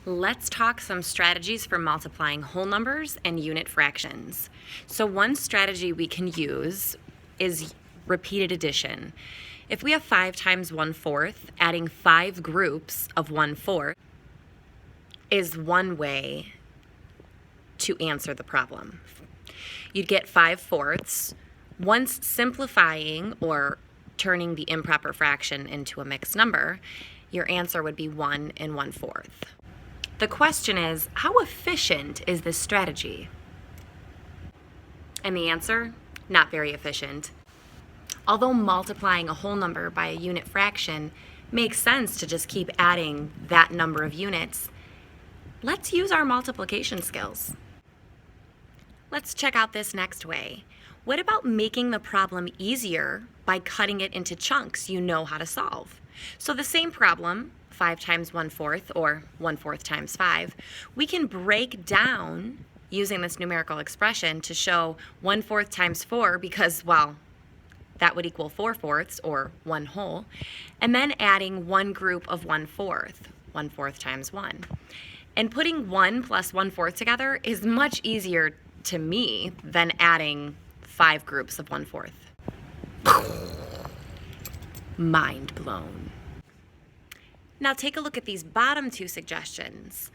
Let's talk some strategies for multiplying whole numbers and unit fractions. So one strategy we can use is repeated addition. If we have 5 times 1/4, adding 5 groups of 1/4 is one way to answer the problem. You'd get 5/4. Once simplifying or turning the improper fraction into a mixed number, your answer would be 1 1/4. The question is, how efficient is this strategy? And the answer, not very efficient. Although multiplying a whole number by a unit fraction makes sense to just keep adding that number of units, let's use our multiplication skills. Let's check out this next way. What about making the problem easier by cutting it into chunks you know how to solve? So the same problem, 5 times 1/4 or 1/4 times 5, we can break down using this numerical expression to show 1/4 times 4 because, well, that would equal 4/4 or 1 whole, and then adding one group of 1/4, 1/4 times 1. And putting 1 plus 1/4 together is much easier to me than adding 5 groups of 1/4. Mind blown. Now take a look at these bottom two suggestions.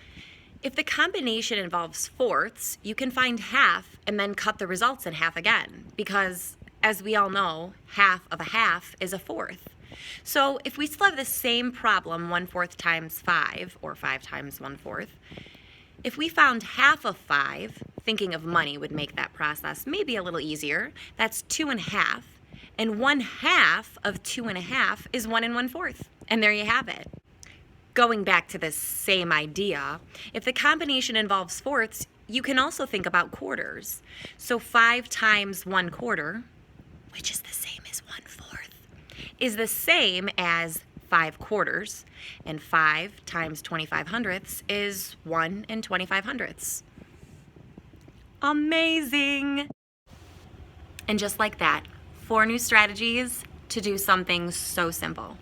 If the combination involves fourths, you can find half and then cut the results in half again, because as we all know, half of a half is a fourth. So if we still have the same problem, 1/4 times 5, or 5 times 1/4, if we found half of 5, thinking of money would make that process maybe a little easier. That's 2 1/2, and 1/2 of 2 1/2 is 1 1/4, and there you have it. Going back to this same idea, if the combination involves fourths, you can also think about quarters. So 5 times 1/4, which is the same as 1/4, is the same as 5 quarters, and 5 times 25 hundredths is 1 25 hundredths. Amazing! And just like that, 4 new strategies to do something so simple.